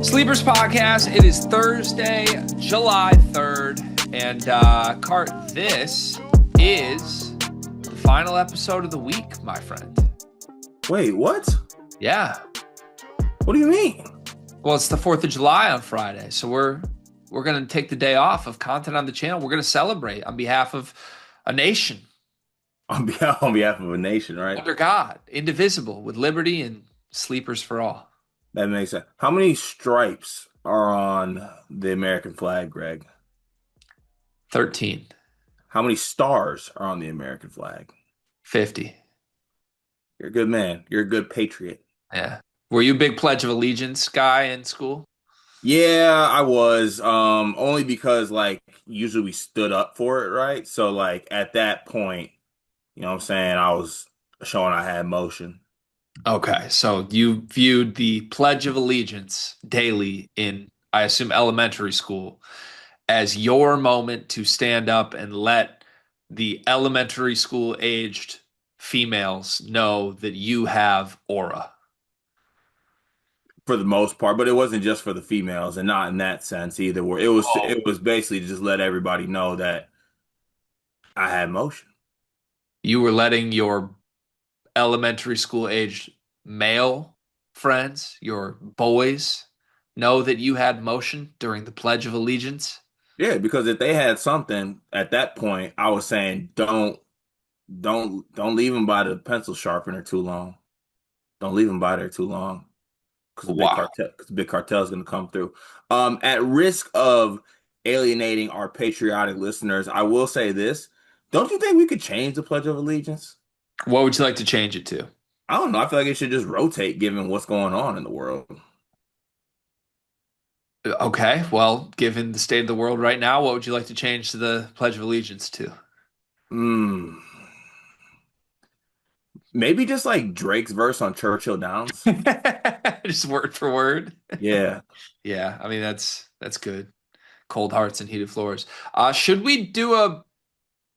Sleepers Podcast. It is Thursday, July 3rd. And Cart, this is the final episode of the week, my friend. Wait, what? Yeah. What do you mean? Well, it's the 4th of July on Friday, so we're going to take the day off of content on the channel. We're going to celebrate on behalf of a nation. On behalf of a nation, right? Under God, indivisible, with liberty and sleepers for all. That makes sense. How many stripes are on the American flag, Greg? 13. How many stars are on the American flag? 50. You're a good man. You're a good patriot. Yeah. Were you a big Pledge of Allegiance guy in school? Yeah, I was. Only because usually we stood up for it, right? So at that point, you know what I'm saying, I was showing I had motion. Okay, so you viewed the Pledge of Allegiance daily in, I assume, elementary school as your moment to stand up and let the elementary school aged females know that you have aura. For the most part, but it wasn't just for the females, and not in that sense either. Where it was basically to just let everybody know that I had motion. You were letting your elementary school aged male friends, your boys, know that you had motion during the Pledge of Allegiance? Yeah, because if they had something at that point, I was saying don't leave them by the pencil sharpener too long. Don't leave them by there too long because Wow. the big cartel is going to come through. At risk of alienating our patriotic listeners, I will say this: don't you think we could change the Pledge of Allegiance? What would you like to change it to? I don't know. I feel like it should just rotate given what's going on in the world. Okay, well, given the state of the world right now, what would you like to change to the Pledge of Allegiance to? Hmm. Maybe just like Drake's verse on Churchill Downs. Just word for word. Yeah. Yeah, I mean that's good. Cold hearts and heated floors. Should we do a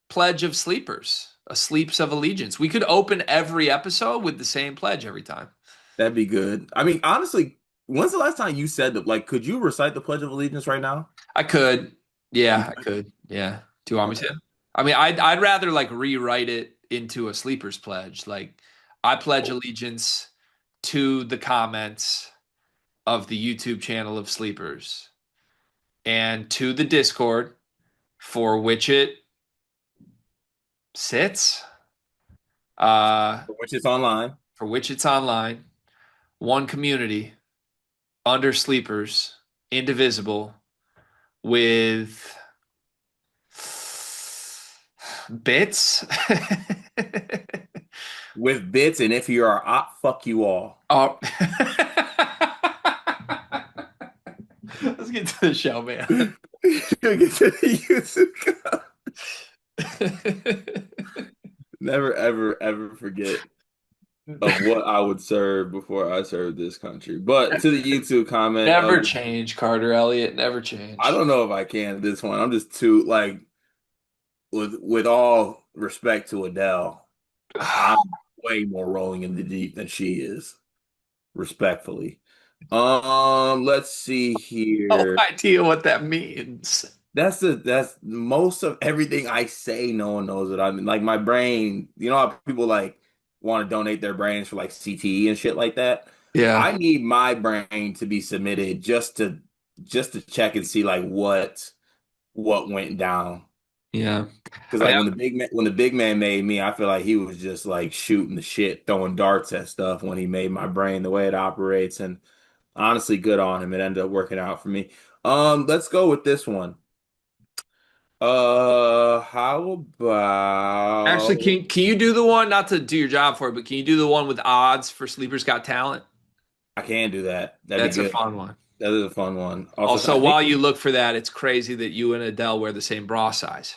pledge of sleepers? A sleeps of allegiance? We could open every episode with the same pledge every time. That'd be good. I mean, honestly, when's the last time you said that? Could you recite the Pledge of Allegiance right now? I could. Yeah, I could. Yeah. Do you want me Okay. to? I mean, I'd rather rewrite it into a sleepers pledge. Like, I pledge allegiance to the comments of the YouTube channel of Sleepers and to the Discord for which it sits, Which is online. for which it's online, one community under Sleepers, indivisible, with bits. With bits, and if you're a op, fuck you all. Oh. Let's get to the show, man. Get to the YouTube. Never, ever, ever forget of what I would serve before I served this country. But to the YouTube comment, Never change, Carter Elliott. Never change. I don't know if I can at this point. I'm just too with all respect to Adele, I'm way more rolling in the deep than she is, respectfully. Let's see here. No idea what that means. That's most of everything I say. No one knows what I mean. Like my brain, you know how people want to donate their brains for CTE and shit like that. Yeah. I need my brain to be submitted just to check and see what went down. Yeah. Because when the big man made me, I feel like he was just shooting the shit, throwing darts at stuff when he made my brain the way it operates. And honestly, good on him. It ended up working out for me. Let's go with this one. How about Actually, can you do the one, not to do your job for it, but can you do the one with odds for Sleepers Got Talent? I can do that. That'd That's be a good. fun one. That is a fun one. Also, while you look for that, it's crazy that you and Adele wear the same bra size.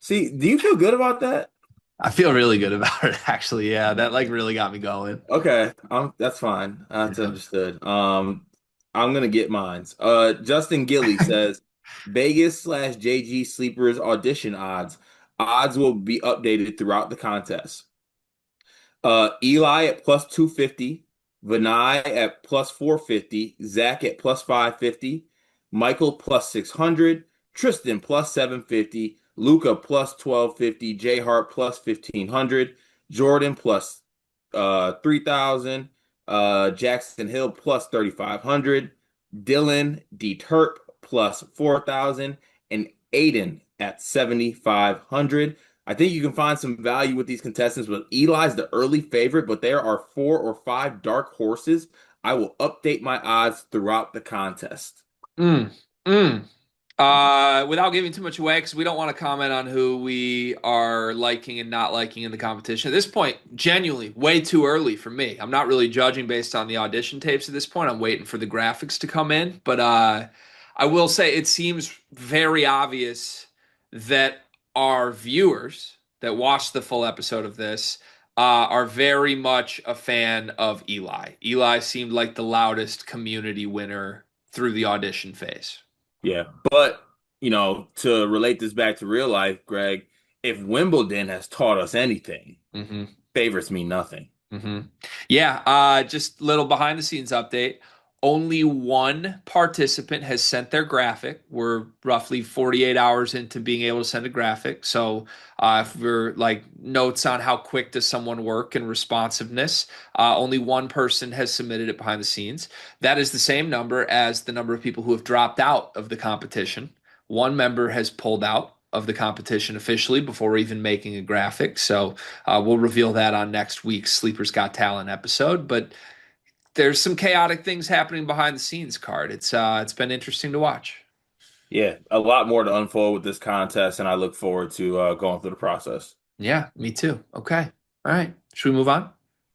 See, do you feel good about that? I feel really good about it, actually. Yeah, that really got me going. Okay, that's fine. That's understood. I'm gonna get mines. Justin Gilly says Vegas/JG sleepers audition odds. Odds will be updated throughout the contest. Eli at plus 250, Vinay at plus 450, Zach at plus 550, Michael plus 600, Tristan plus 750, Luca plus 1250, J Hart plus 1500, Jordan plus 3000, Jackson Hill plus 3500, Dylan D Terp plus 4000, and Aiden at 7500. I think you can find some value with these contestants, but Eli's the early favorite, but there are 4 or 5 dark horses. I will update my odds throughout the contest. Mm, mm. Without giving too much away, because we don't want to comment on who we are liking and not liking in the competition. At this point, genuinely, way too early for me. I'm not really judging based on the audition tapes at this point. I'm waiting for the graphics to come in. But I will say it seems very obvious that our viewers that watch the full episode of this are very much a fan of Eli. Eli seemed like the loudest community winner through the audition phase. Yeah, but to relate this back to real life, Greg, if Wimbledon has taught us anything, Hmm. favorites mean nothing. Hmm. Yeah, just little behind the scenes update. Only one participant has sent their graphic. We're roughly 48 hours into being able to send a graphic. So, if we're like notes on how quick does someone work and responsiveness, only one person has submitted it behind the scenes. That is the same number as the number of people who have dropped out of the competition. One member has pulled out of the competition officially before even making a graphic. So, we'll reveal that on next week's Sleepers Got Talent episode. But there's some chaotic things happening behind the scenes, Card. It's been interesting to watch. Yeah, a lot more to unfold with this contest, and I look forward to going through the process. Yeah, me too. Okay. All right. Should we move on?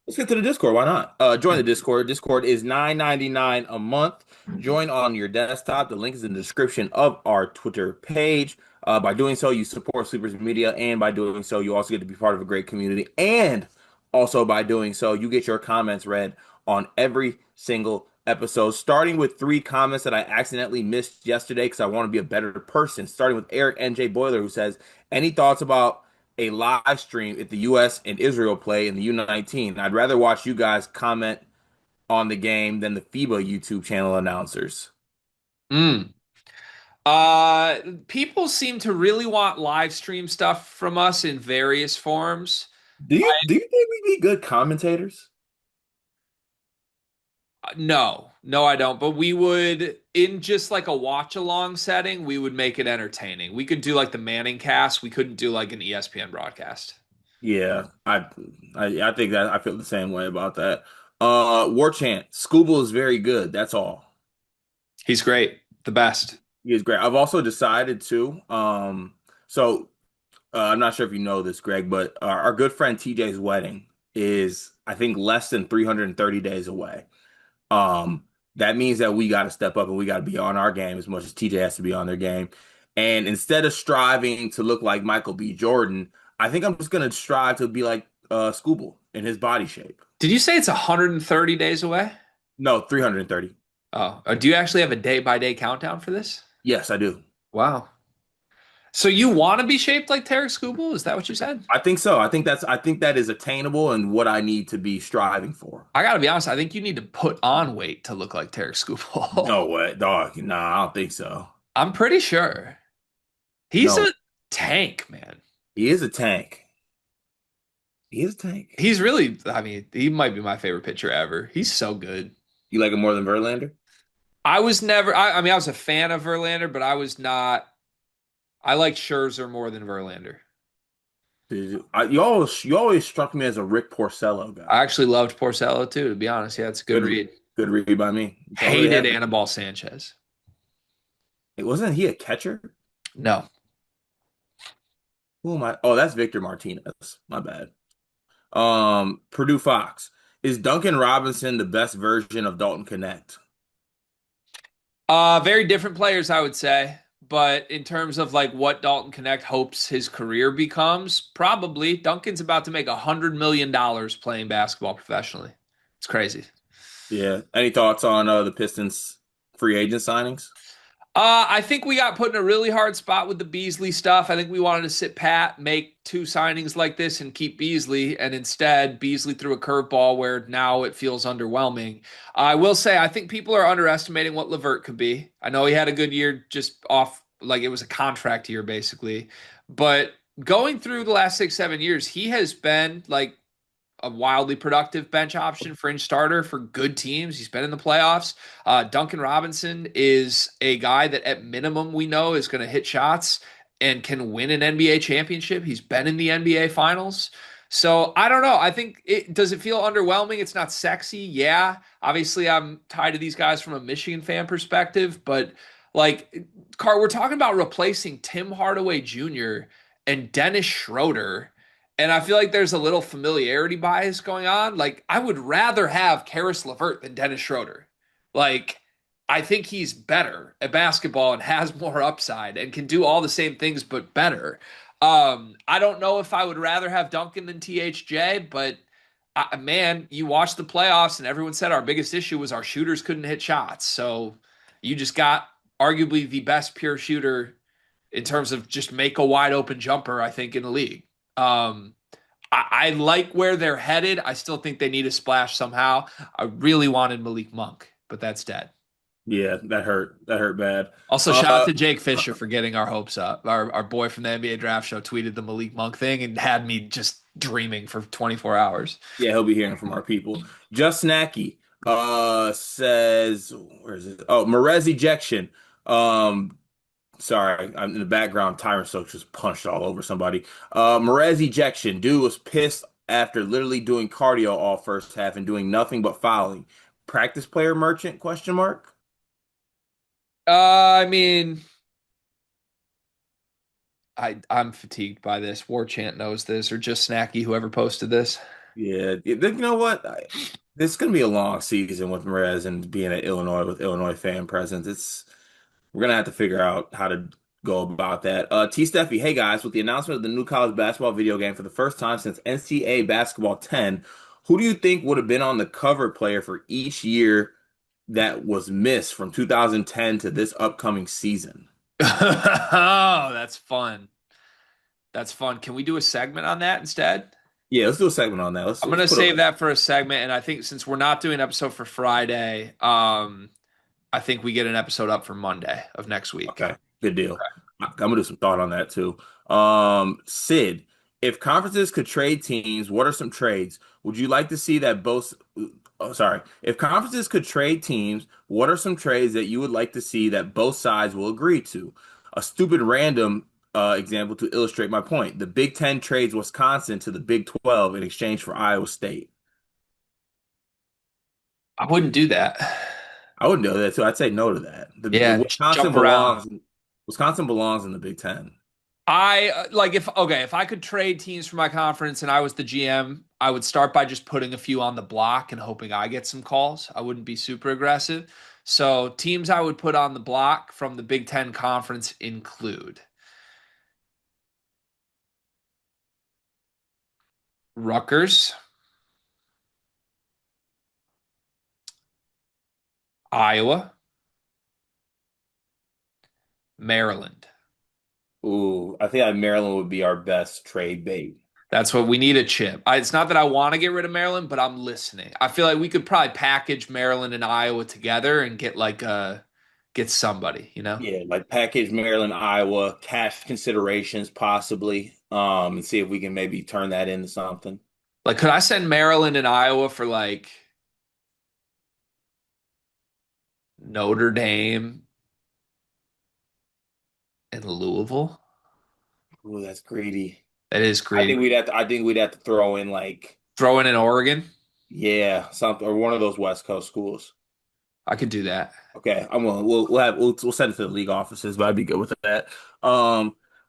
Let's get to the Discord. Why not? Join the Discord. Discord is $9.99 a month. Join on your desktop. The link is in the description of our Twitter page. By doing so, you support Sleepers Media, and by doing so, you also get to be part of a great community. And also, by doing so, you get your comments read on every single episode, starting with 3 comments that I accidentally missed yesterday because I want to be a better person. Starting with Eric NJ Boiler, who says, "Any thoughts about a live stream if the US and Israel play in the U19? I'd rather watch you guys comment on the game than the FIBA YouTube channel announcers." Mm. People seem to really want live stream stuff from us in various forms. Do you think we'd be good commentators? No, no, I don't. But we would, in just like a watch along setting, we would make it entertaining. We could do like the Manning cast. We couldn't do like an ESPN broadcast. Yeah, I think that I feel the same way about that. War Chant, Scooble is very good. That's all. He's great, the best. He is great. I've also decided to. So I'm not sure if you know this, Greg, but our good friend TJ's wedding is, I think, less than 330 days away. Um, that means that we got to step up and we got to be on our game as much as TJ has to be on their game. And instead of striving to look like Michael B. Jordan, I think I'm just gonna strive to be like Scooble in his body shape. Did you say it's 130 days away? No, 330. Oh, do you actually have a day by day countdown for this? Yes, I do. Wow. So you want to be shaped like Tarek Skubal? Is that what you said? I think so. I think that is attainable and what I need to be striving for. I gotta be honest, I think you need to put on weight to look like Tarek Skubal. No way, dog. Nah, I don't think so. I'm pretty sure. He's No, a tank, man. he is a tank. He is a tank. He's really, I mean, he might be my favorite pitcher ever. He's so good. You like him more than Verlander? I was never, I mean, I was a fan of Verlander, but I was not, I like Scherzer more than Verlander. You always struck me as a Rick Porcello guy. I actually loved Porcello too, to be honest. Yeah, it's a good Good, read. good read by me. That's all really Hated happened. Anibal Sanchez. Wasn't he a catcher? No. Who am I? Oh, that's Victor Martinez. My bad. Purdue Fox. Is Duncan Robinson the best version of Dalton Connect? Very different players, I would say. But in terms of like what Dalton Connect hopes his career becomes, probably Duncan's about to make $100 million playing basketball professionally. It's crazy. Yeah. Any thoughts on the Pistons free agent signings? I think we got put in a really hard spot with the Beasley stuff. I think we wanted to sit pat, make two signings like this, and keep Beasley, and instead Beasley threw a curveball where now it feels underwhelming. I will say I think people are underestimating what Levert could be. I know he had a good year just off, like it was a contract year basically, but going through the last 6, 7 years, he has been like a wildly productive bench option, fringe starter for good teams. He's been in the playoffs. Duncan Robinson is a guy that, at minimum, we know is going to hit shots and can win an NBA championship. He's been in the NBA finals. So I don't know. I think does it feel underwhelming? It's not sexy. Yeah. Obviously, I'm tied to these guys from a Michigan fan perspective, but like, Car, we're talking about replacing Tim Hardaway Jr. and Dennis Schroeder, and I feel like there's a little familiarity bias going on. Like, I would rather have Karis LeVert than Dennis Schroeder. Like, I think he's better at basketball and has more upside and can do all the same things, but better. I don't know if I would rather have Duncan than THJ, but man, you watch the playoffs and everyone said our biggest issue was our shooters couldn't hit shots. So you just got arguably the best pure shooter in terms of just make a wide open jumper, I think, in the league. Um, I like where they're headed. I still think they need a splash somehow. I really wanted Malik Monk, but that's dead. Yeah, that hurt. That hurt bad. Also, shout out Uh, to Jake Fisher for getting our hopes up. Our boy from the NBA draft show tweeted the Malik Monk thing and had me just dreaming for 24 hours. yeah, he'll be hearing from our people. Just Snacky says, where is it? Oh, Merez ejection. Um, Sorry, I'm in the background. Tyron Stokes just punched all over somebody. Merez ejection. Dude was pissed after literally doing cardio all first half and doing nothing but fouling. Practice player merchant? Question mark. I mean, I'm fatigued by this. War Chant knows this, or just Snacky, whoever posted this. Yeah, you know what? This is gonna be a long season with Merez and being at Illinois with Illinois fan presence. We're gonna have to figure out how to go about that. T Steffi, hey guys, with the announcement of the new college basketball video game for the first time since NCAA Basketball 10, who do you think would have been on the cover player for each year that was missed from 2010 to this upcoming season? Oh, that's fun. That's fun. Can we do a segment on that instead? Yeah, let's do a segment on that. I'm Let's gonna put save a that for a segment, and I think since we're not doing an episode for Friday, I think we get an episode up for Monday of next week. Okay, good deal. I'm gonna do some thought on that too. Sid, if conferences could trade teams, what are some trades? Would you like to see that both? Oh, sorry. If conferences could trade teams, what are some trades that you would like to see that both sides will agree to? A stupid random example to illustrate my point. The Big Ten trades Wisconsin to the Big 12 in exchange for Iowa State. I wouldn't do that. I wouldn't do that too. I'd say no to that. The Yeah, jump around. Wisconsin belongs in the Big Ten. I like if okay, if I could trade teams for my conference and I was the GM, I would start by just putting a few on the block and hoping I get some calls. I wouldn't be super aggressive. So teams I would put on the block from the Big Ten conference include Rutgers, Iowa, Maryland. Ooh, I think Maryland would be our best trade bait. That's what we need, a chip. It's not that I want to get rid of Maryland, but I'm listening. I feel like we could probably package Maryland and Iowa together and get get somebody, you know? Yeah, like package Maryland, Iowa, cash considerations possibly, and see if we can maybe turn that into something. Like, could I send Maryland and Iowa for like Notre Dame and Louisville? Ooh, that's greedy. That is greedy. I think we'd have to throw in like, Throw in Oregon. yeah, something or one of those West Coast schools. I could do that. Okay, I'm gonna we'll send it to the league offices, but I'd be good with that.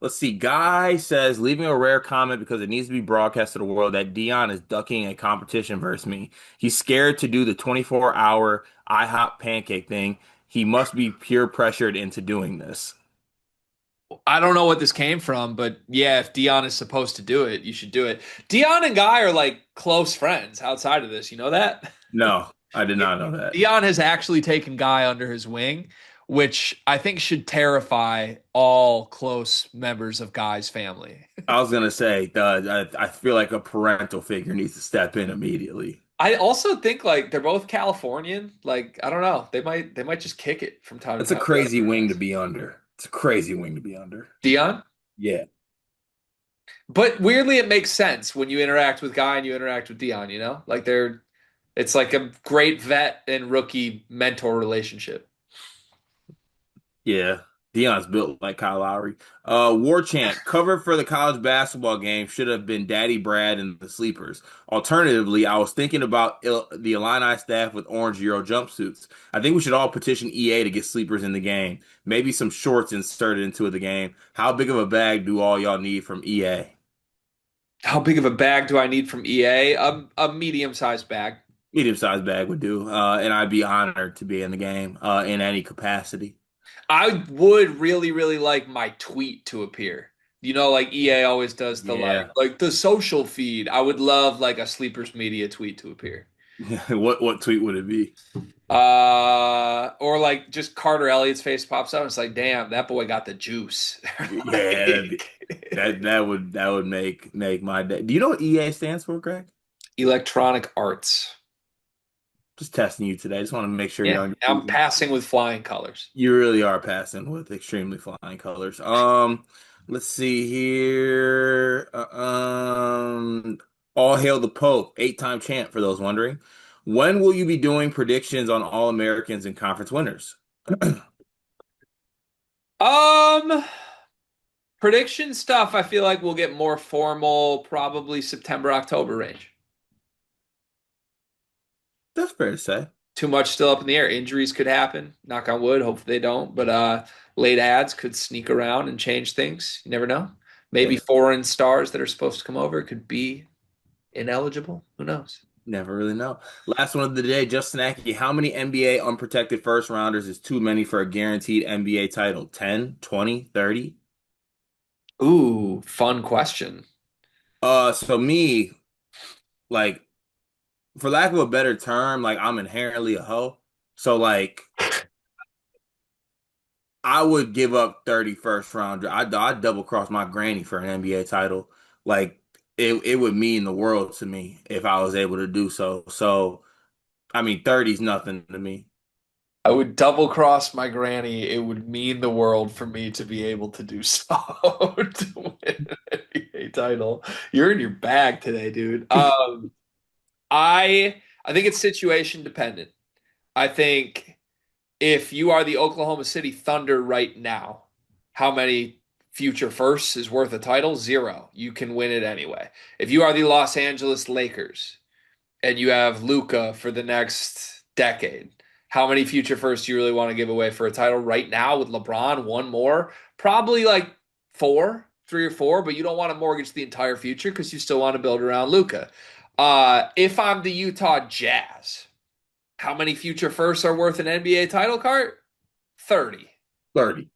Let's see. Guy says leaving a rare comment because it needs to be broadcast to the world that Dion is ducking a competition versus me. He's scared to do the 24-hour IHOP pancake thing. He must be pure pressured into doing this. I don't know what this came from, but yeah, if Dion is supposed to do it, you should do it. Dion and Guy are like close friends outside of this. You know that? No, I did not know that. Dion has actually taken Guy under his wing. which I think should terrify all close members of Guy's family. I was gonna say, I feel like a parental figure needs to step in immediately. I also think like they're both Californian. Like I don't know, they might just kick it from time to That's a time together crazy for a wing to nice. be under. It's a crazy wing to be under. Dion, Yeah. but weirdly it makes sense when you interact with Guy and you interact with Dion. Like it's like a great vet and rookie mentor relationship. Yeah. Dion's built like Kyle Lowry. War Chant, cover for the college basketball game should have been Daddy Brad and the Sleepers. Alternatively, I was thinking about the Illini staff with orange Euro jumpsuits. I think we should all petition EA to get sleepers in the game. Maybe some shorts inserted into the game. How big of a bag do all y'all need from EA? How big of a bag do I need from EA? A medium-sized bag. Medium-sized bag would do. And I'd be honored to be in the game, in any capacity. I would really, really like my tweet to appear. Like EA always does the Yeah. like the social feed. I would love like a Sleepers Media tweet to appear. What tweet would it be? Or like just Carter Elliott's face pops up. And it's like, damn, that boy got the juice. Yeah, Like, that would make my day. Do you know what EA stands for, Greg? Electronic Arts. Just testing you today. Just want to make sure you're Yeah, on I'm your. passing with flying colors. You really are passing with extremely flying colors. Let's see here. All hail the Pope, eight-time champ for those wondering. When will you be doing predictions on All Americans and conference winners? Um, Prediction stuff. I feel like we'll get more formal, probably September, October range. That's fair to say. Too much still up in the air. Injuries could happen. Knock on wood. Hopefully they don't. But late ads could sneak around and change things. You never know. Maybe Yeah, foreign stars that are supposed to come over could be ineligible. Who knows? never really know. Last one of the day, Justin Aki. How many NBA unprotected first rounders is too many for a guaranteed NBA title? 10, 20, 30? Ooh, fun question. So me, like, for lack of a better term, like I'm inherently a hoe. So like I would give up 30 first round. I'd double cross my granny for an NBA title. Like it would mean the world to me if I was able to do so. So I mean 30 is nothing to me. I would double cross my granny. It would mean the world for me to be able to do so to win an NBA title. You're in your bag today, dude. I think it's situation dependent. I think if you are the Oklahoma City Thunder right now, how many future firsts is worth a title? Zero. You can win it anyway. If you are the Los Angeles Lakers and you have Luca for the next decade, how many future firsts do you really want to give away for a title right now with LeBron? One more? Probably like four, three or four, but you don't want to mortgage the entire future because you still want to build around Luca. If I'm the Utah Jazz, how many future firsts are worth an NBA title card? 30. 30.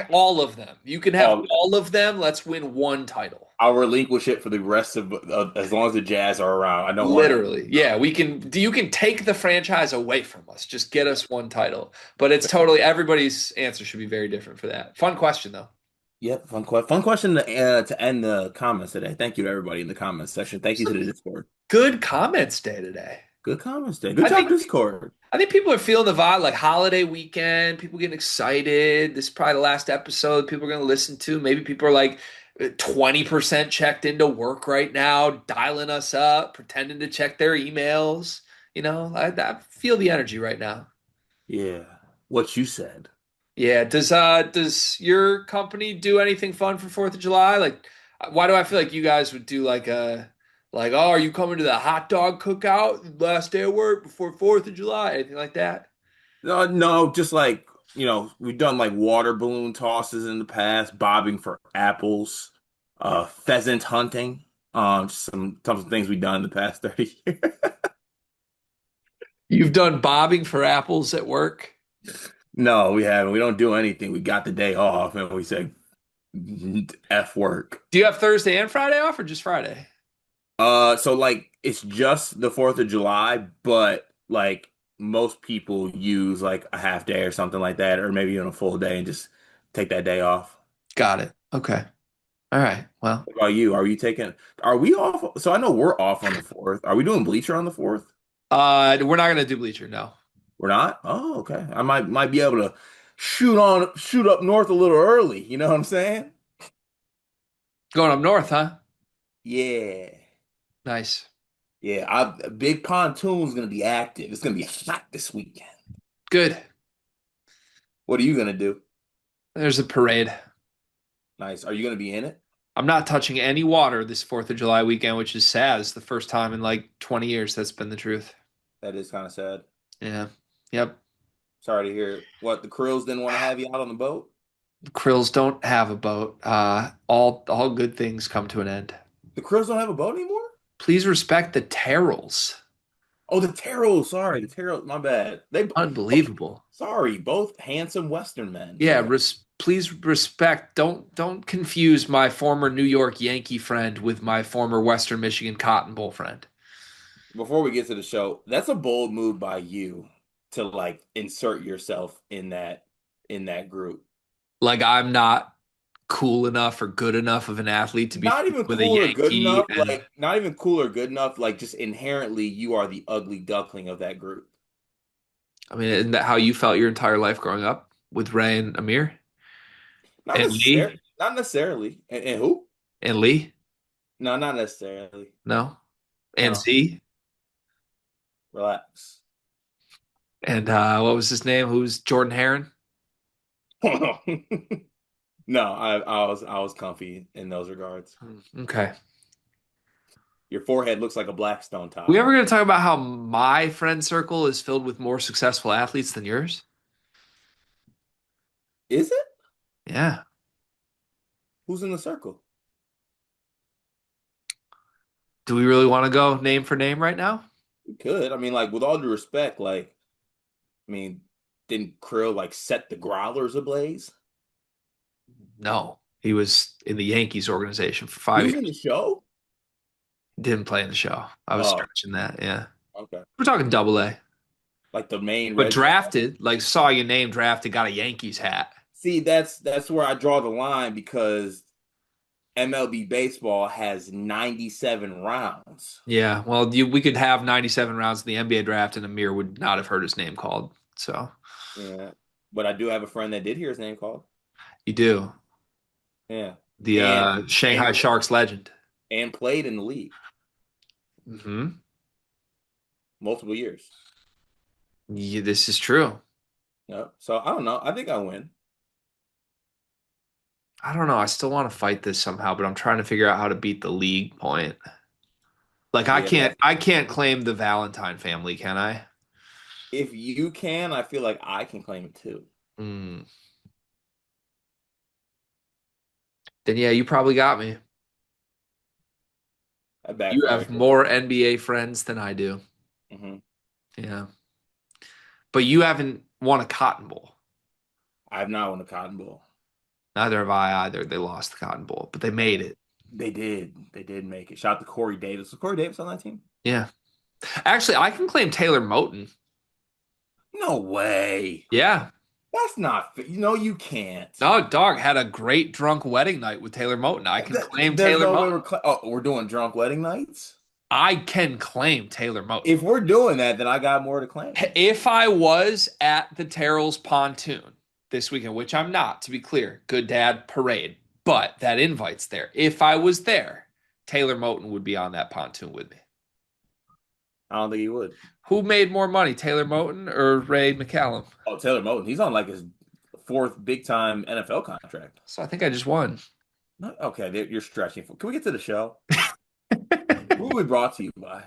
All of them. You can have Um, all of them. Let's win one title. I'll relinquish it for the rest of as long as the Jazz are around. I don't want it. Literally. Yeah, you can take the franchise away from us. Just get us one title. But it's totally everybody's answer should be very different for that. Fun question though. Yep, fun question to end the comments today. Thank you to everybody in the comments section. Thank you to the Discord. Good comments day today. Good comments day. Good I job, think Discord. I think people are feeling the vibe, like holiday weekend, people getting excited. This is probably the last episode people are going to listen to. Maybe people are like 20% checked into work right now, dialing us up, pretending to check their emails. I feel the energy right now. Yeah, what you said. Yeah. Does your company do anything fun for 4th of July? Like, why do I feel like you guys would do oh, are you coming to the hot dog cookout last day of work before 4th of July? Anything like that? No, no, just like, we've done like water balloon tosses in the past, bobbing for apples, pheasant hunting. Just some things we've done in the past 30 years. You've done bobbing for apples at work? No, we haven't. We don't do anything. We got the day off and we say F work. Do you have Thursday and Friday off or just Friday? So like it's just the 4th of July, but like most people use like a half day or something like that, or maybe even a full day and just take that day off. Got it. Okay. All right. Well, What about you? Are we off? So I know we're off on the 4th. Are we doing bleacher on the 4th? we're not gonna do bleacher. No. We're not? Oh, okay. I might be able to shoot up north a little early. You know what I'm saying? Going up north, huh? Yeah. Nice. Yeah. Big pontoon's gonna be active. It's gonna be hot this weekend. Good. What are you gonna do? There's a parade. Nice. Are you gonna be in it? I'm not touching any water this 4th of July weekend, which is sad. It's the first time in like 20 years that's been the truth. That is kind of sad. Yeah. Yep. Sorry to hear. What, the Krills didn't want to have you out on the boat? The Krills don't have a boat. All good things come to an end. The Krills don't have a boat anymore? Please respect the Terrells. Oh, the Terrells. Sorry, the Terrells. My bad. Unbelievable. Sorry, both handsome Western men. Yeah, Sorry. please respect. Don't confuse my former New York Yankee friend with my former Western Michigan Cotton Bowl friend. Before we get to the show, that's a bold move by you to like insert yourself in that group. Like I'm not cool enough or good enough of an athlete to be Not friends even with a cool or good Yankee, enough, and like not even cool or good enough, like just inherently you are the ugly duckling of that group. I mean, isn't that how you felt your entire life growing up with Ray and Amir Not and necessarily. Lee Not necessarily. And who? and Lee? No, not necessarily. No, and No. Z Relax. and what was his name? Who's Jordan Heron? No, I was comfy in those regards. Okay. Your forehead looks like a Blackstone We ever tile. going to talk about how my friend circle is filled with more successful athletes than yours? Is it? Yeah. Who's in the circle? Do we really want to go name for name right now? We could. I mean, like, with all due respect, like, I mean, didn't Krill like set the growlers ablaze? No. He was in the Yankees organization for He five was in the years. show? Didn't play in the show. I was Oh, stretching that. Yeah. okay. We're talking double A. Like the main But Red Sox. drafted, like saw your name drafted, got a Yankees hat. See, that's where I draw the line because MLB baseball has 97 rounds. Yeah. Well, we could have 97 rounds in the NBA draft and Amir would not have heard his name called. So Yeah. But I do have a friend that did hear his name called. you do. Yeah. The And Shanghai and Sharks legend. and played in the league multiple years. Yeah, this is true. Yep. So I don't know. I think I win. I don't know. I still want to fight this somehow, but I'm trying to figure out how to beat the league point. Like Yeah, that's I can't claim the Valentine family, can I? if you can, I feel like I can claim it too. Hmm. Then yeah, you probably got me. That You backfired have quick. more NBA friends than I do. Hmm. Yeah. But you haven't won a Cotton Bowl. I have not won a Cotton Bowl. Neither have I either. They lost the Cotton Bowl, but they made it. They did. They did make it. Shout out to Corey Davis. Was Corey Davis on that team? Yeah. Actually, I can claim Taylor Moton. No way. Yeah. That's not fair. You know you can't. No, dog had a great drunk wedding night with Taylor Moton. I can claim There's Taylor no way Moton. we're doing drunk wedding nights. I can claim Taylor Moton. If we're doing that, then I got more to claim. If I was at the Terrell's Pontoon this weekend, which I'm not, to be clear, good dad parade, but that invite's there. If I was there, Taylor Moton would be on that pontoon with me. I don't think he would. Who made more money, Taylor Moton or Ray McCallum? Oh, Taylor Moton. He's on like his fourth big time NFL contract. So I think I just won. Okay, you're stretching. Can we get to the show? Who are we brought to you by?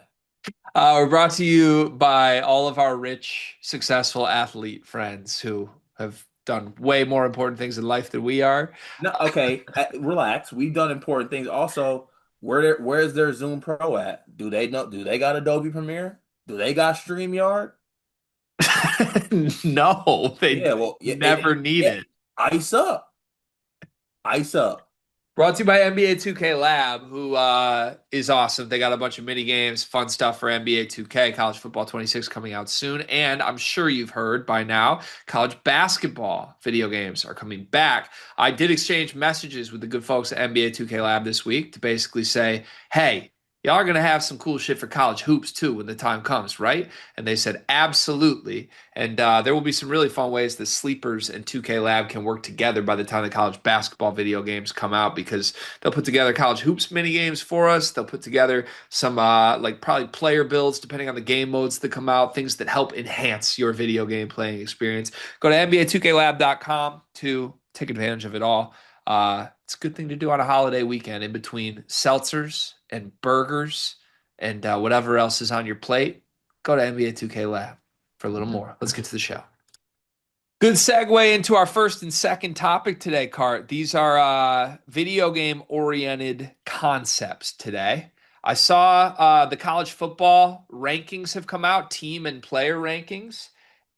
We're brought to you by all of our rich, successful athlete friends who have done way more important things in life than we are. No, okay, relax. We've done important things. Also, where's their Zoom Pro at? Do they know? Do they got Adobe Premiere? Do they got StreamYard? No, they Yeah, well, yeah, never need yeah. it. Ice up, ice up. Brought to you by NBA 2K Lab, who is awesome. They got a bunch of mini games, fun stuff for NBA 2K, College Football 26 coming out soon. And I'm sure you've heard by now, college basketball video games are coming back. I did exchange messages with the good folks at NBA 2K Lab this week to basically say, hey, y'all are going to have some cool shit for college hoops too when the time comes, right? And they said, absolutely. And there will be some really fun ways that Sleepers and 2K Lab can work together by the time the college basketball video games come out because they'll put together college hoops mini games for us. They'll put together some like probably player builds depending on the game modes that come out, things that help enhance your video game playing experience. Go to NBA2KLab.com to take advantage of it all. It's a good thing to do on a holiday weekend in between seltzers and burgers and whatever else is on your plate. Go to NBA 2K Lab for a little more. Let's get to the show. Good segue into our first and second topic today, Cart. These are video game oriented concepts today. I saw the college football rankings have come out, team and player rankings,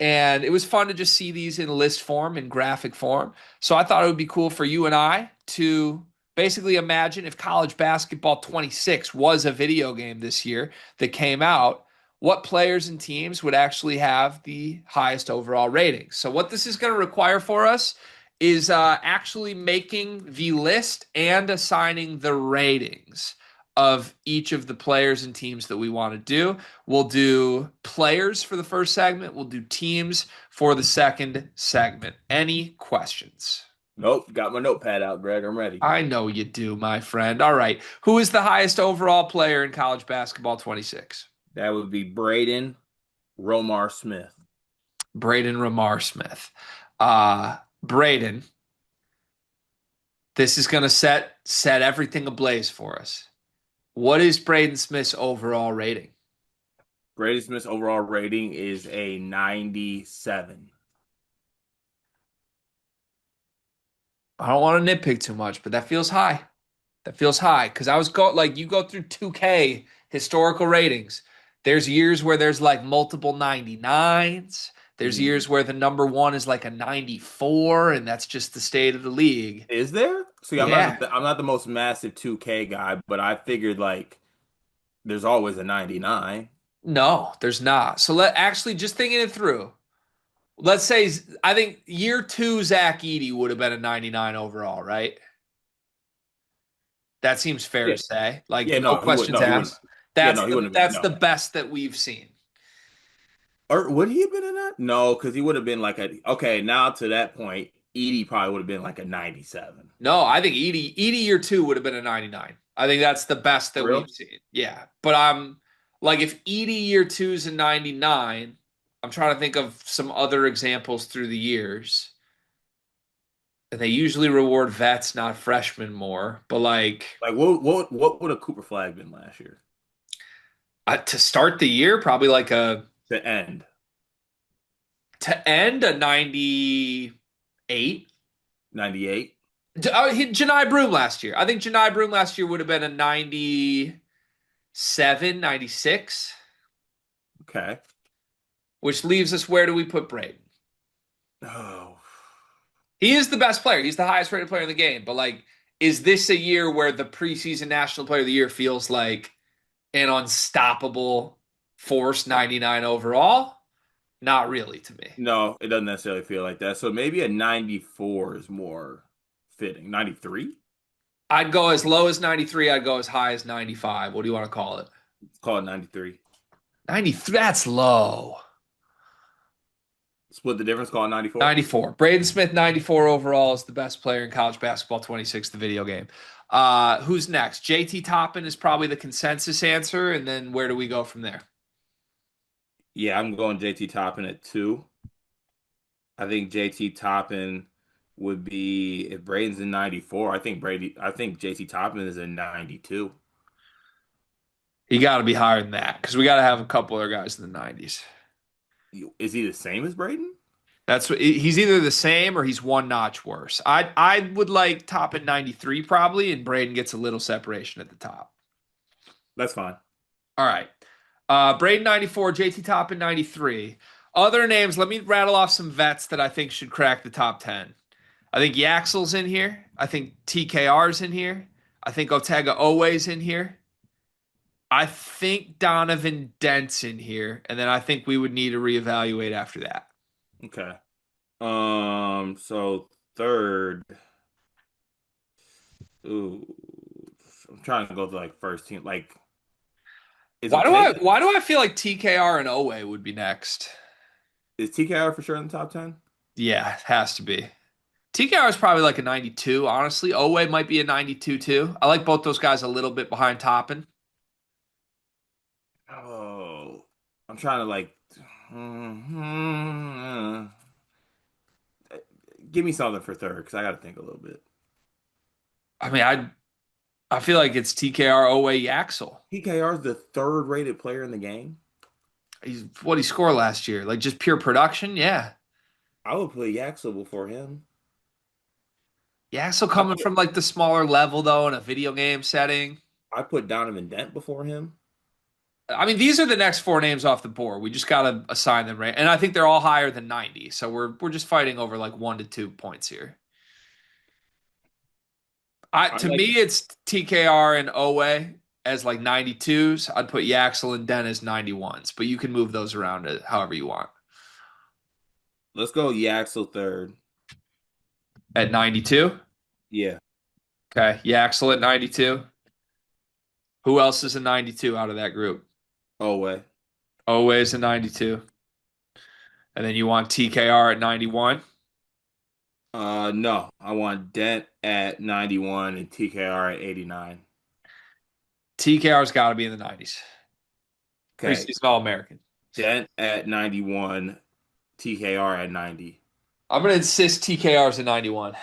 and it was fun to just see these in list form, in graphic form. So I thought it would be cool for you and I to basically imagine if college basketball 26 was a video game this year that came out, what players and teams would actually have the highest overall ratings. So what this is going to require for us is actually making the list and assigning the ratings of each of the players and teams that we want to do. We'll do players for the first segment. We'll do teams for the second segment. Any questions? Nope, got my notepad out, Greg. I'm ready. I know you do, my friend. All right. Who is the highest overall player in college basketball 26? That would be Braden Romar Smith. Braden Ramar Smith. Braden, this is going to set everything ablaze for us. What is Braden Smith's overall rating? Braden Smith's overall rating is a 97. I don't want to nitpick too much, but that feels high. That feels high because you go through 2K historical ratings. There's years where there's like multiple 99s. There's Mm. years where the number one is like a 94, and that's just the state of the league. Is there? See, Yeah. I'm not the most massive 2K guy, but I figured like there's always a 99. No, there's not. So let actually just thinking it through. Let's say I think year two Zach Edey would have been a 99 overall, right? That seems fair Yeah. to say. Like Yeah, no no, he would questions no, he wouldn't. asked. Yeah, That's no, he the wouldn't have been that's no. the best that we've seen. Or would he have been in that? No, because he would have been like a okay, now to that point, Edie probably would have been like a 97. No, I think Edey year two would have been a 99. I think that's the best that For we've real? seen. Yeah. But I'm like if Edey year two is a 99, I'm trying to think of some other examples through the years. And they usually reward vets, not freshmen more. But like Like what would a Cooper Flag been last year to start the year, probably like a to end? to end a 98. 98? Janai Broom last year. I think Janai Broom last year would have been a 97, 96, Okay. which leaves us where do we put Braden? Oh. He is the best player. He's the highest rated player in the game. But like, is this a year where the preseason National Player of the Year feels like an unstoppable force 99 overall? Not really to me. No, it doesn't necessarily feel like that. So maybe a 94 is more fitting. 93? I'd go as low as 93. I'd go as high as 95. What do you want to call it? Let's call it 93. 93. That's low. Split the difference, call it 94. 94. Braden Smith, 94 overall, is the best player in college basketball 26, the video game. Who's next? JT Toppin is probably the consensus answer. And then where do we go from there? Yeah, I'm going JT Toppin at 2. I think JT Toppin would be if Braden's in 94, I think JT Toppin is in 92. He got to be higher than that because we got to have a couple other guys in the 90s. Is he the same as Braden? That's what he's either the same or he's one notch worse. I would like Toppin 93 probably, and Braden gets a little separation at the top. That's fine. All right. Braden 94, JT Toppin 93. Other names, let me rattle off some vets that I think should crack the top 10. I think Yaxel's in here. I think TKR's in here. I think Otega Oweh's in here. I think Donovan Dent's in here, and then I think we would need to reevaluate after that. Okay. So third, ooh, I'm trying to go to like first team. Like, is Why do I Otega, why do I feel like TKR and Owe would be next? is TKR for sure in the top 10? Yeah, it has to be. TKR is probably like a 92, honestly. Owe might be a 92 too. I like both those guys a little bit behind Toppin. Oh, I'm trying to like, mhm, give me something for third because I got to think a little bit. I mean, I feel like it's TKR Owe Yaxel. TKR is the third rated player in the game. He's what he scored last year, like just pure production. Yeah, I would put Yaxel before him. Yaxel I coming put from like the smaller level though in a video game setting. I put Donovan Dent before him. I mean, these are the next four names off the board. We just gotta assign them right, and I think they're all higher than 90. So we're just fighting over like 1 to 2 points here. I To like. me, it's TKR and Owe as like 92s. I'd put Yaxel and Den as 91s, but you can move those around however you want. Let's go Yaxel third. At 92, Yeah, okay, Yaxel at 92. Who else is a 92 out of that group? Owe. Owe is a 92, and then you want TKR at 91. No, I want Dent at 91 and TKR at 89. TKR's got to be in the 90s. Okay, Preseason All American. Dent at 91, TKR at 90. I'm gonna insist TKR's a 91.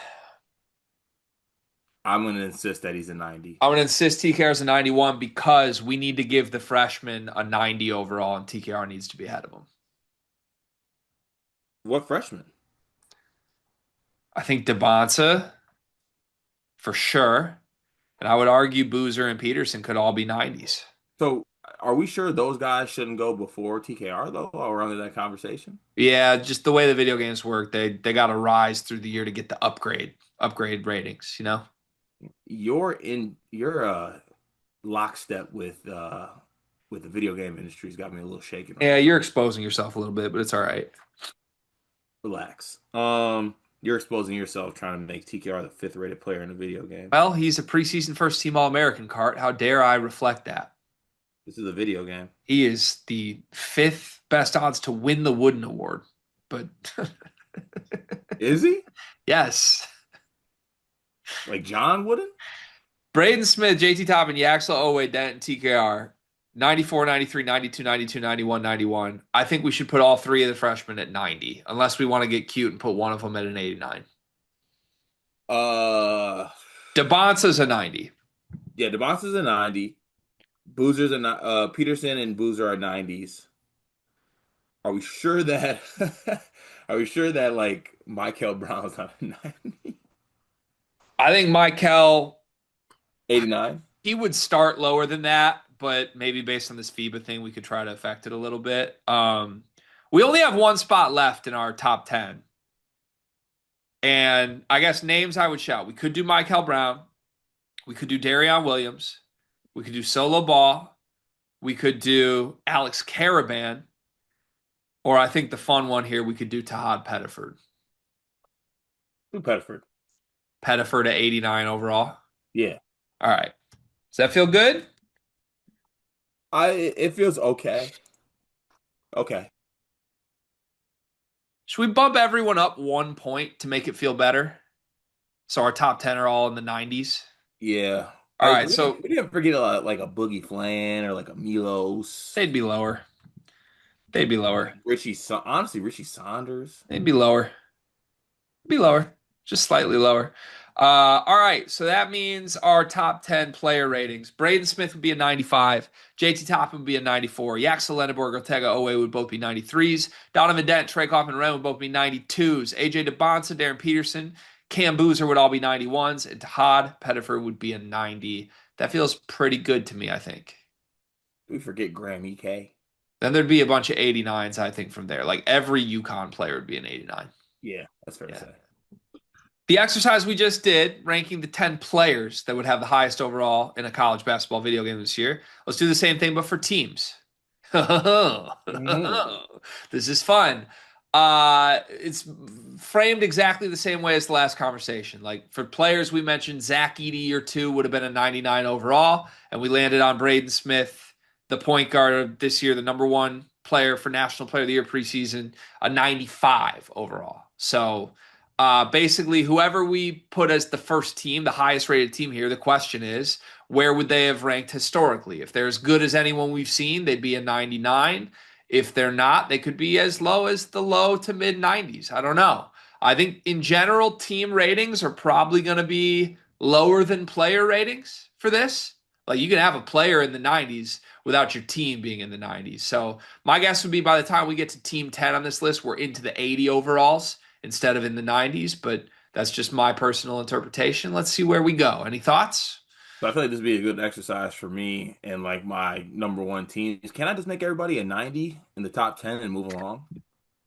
I'm gonna insist that he's a 90. I'm gonna insist TKR's a 91 because we need to give the freshman a 90 overall, and TKR needs to be ahead of him. What freshman? I think DeBonsa for sure, and I would argue Boozer and Peterson could all be 90s. So, are we sure those guys shouldn't go before TKR though, while we're under that conversation? Yeah, just the way the video games work, they got to rise through the year to get the upgrade ratings. You know. You're lockstep with the video game industry's got me a little shaken right Yeah, now. you're exposing yourself a little bit, but it's all right. Relax. You're exposing yourself trying to make TKR the fifth rated player in a video game. Well, he's a preseason first team All American, Cart. How dare I reflect that? This is a video game. He is the fifth best odds to win the Wooden Award. But Is he? yes, Like John Wooden? Braden Smith, JT Toppin, Yaxel, Owe, Dent, TKR, 94, 93, 92, 92, 91, 91. I think we should put all three of the freshmen at 90, unless we want to get cute and put one of them at an 89. Uh, DeBonsa's a 90. yeah, DeMonster's a 90. Peterson and Boozer are 90s. Are we sure that are we sure that like Michael Brown's not a 90? I think Michael, 89? he would start lower than that, but maybe based on this FIBA thing, we could try to affect it a little bit. We only have one spot left in our top 10. And I guess names I would shout. We could do Michael Brown. We could do Darion Williams. We could do Solo Ball. We could do Alex Caravan. Or I think the fun one here, we could do Tahad Pettiford. Who Pettiford? Pettiford at 89 overall. Yeah. All right. Does that feel good? It feels okay. Okay. Should we bump everyone up 1 point to make it feel better? So our top 10 are all in the 90s. Yeah. All right. So We didn't forget like a Boogie Flan or like a Milos. they'd be lower. They'd be lower. Honestly, Richie Saunders. They'd be lower. Be lower, just slightly lower. All right, so that means our top 10 player ratings. Braden Smith would be a 95. JT Toppin would be a 94. Yaxel Lenneborg, Ortega Owe would both be 93s. Donovan Dent, Trey Kaufman, Ren would both be 92s. AJ DeBonsa, Darren Peterson, Cam Boozer would all be 91s. And Tahad Pettiford would be a 90. That feels pretty good to me, I think. We forget Graham EK. Then there'd be a bunch of 89s, I think, from there. Like every UConn player would be an 89. Yeah, that's fair to Yeah. say. The exercise we just did, ranking the 10 players that would have the highest overall in a college basketball video game this year. Let's do the same thing, but for teams. Hmm. This is fun. It's framed exactly the same way as the last conversation. Like for players, we mentioned Zach Edey year two would have been a 99 overall, and we landed on Braden Smith, the point guard of this year, the number one player for National Player of the Year preseason, a 95 overall. So basically, whoever we put as the first team, the highest rated team here, the question is, where would they have ranked historically? If they're as good as anyone we've seen, they'd be a 99. If they're not, they could be as low as the low to mid 90s. I don't know. I think in general, team ratings are probably going to be lower than player ratings for this. Like you can have a player in the 90s without your team being in the 90s. So my guess would be by the time we get to team 10 on this list, we're into the 80 overalls instead of in the 90s, but that's just my personal interpretation. Let's see where we go. Any thoughts? So I feel like this would be a good exercise for me and like my number one teams. Can I just make everybody a 90 in the top 10 and move along?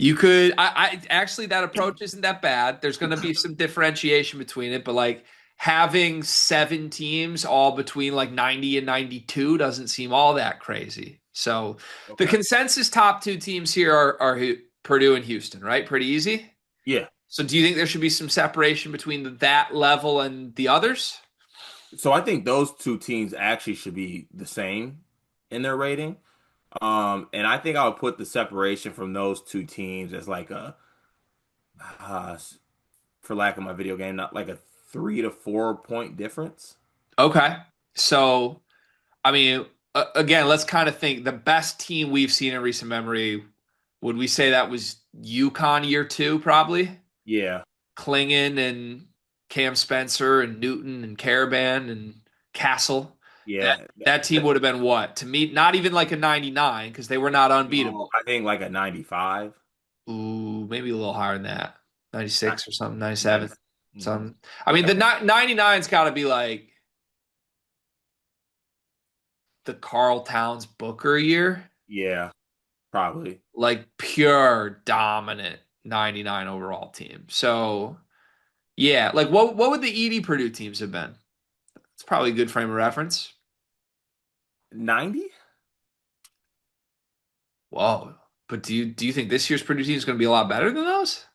You could, I actually, that approach isn't that bad. There's going to be some differentiation between it, but like having seven teams all between like 90 and 92 doesn't seem all that crazy. So the Okay. consensus top two teams here are Purdue and Houston, right? Pretty easy. Yeah. So do you think there should be some separation between that level and the others? So I think those two teams actually should be the same in their rating. And I think I would put the separation from those two teams as like a, uh, for lack of my video game, not like a 3 to 4 point difference. Okay. So, I mean, again, let's kind of think the best team we've seen in recent memory. Would we say that was UConn year two, probably? Yeah. Klingon and Cam Spencer and Newton and Caravan and Castle. That Yeah. that team would have been what? To me, not even like a 99 because they were not No, unbeatable. I think like a 95. Ooh, maybe a little higher than that. Ni- 96 or something, 97, 90. Mhm. something. I mean, Okay. the 99's got to be like the Carl Towns Booker year, Yeah, probably. like pure dominant 99 overall team. So, yeah, like what would the Edie Purdue teams have been? It's probably a good frame of reference. 90? Whoa. But do you think this year's Purdue team is going to be a lot better than those?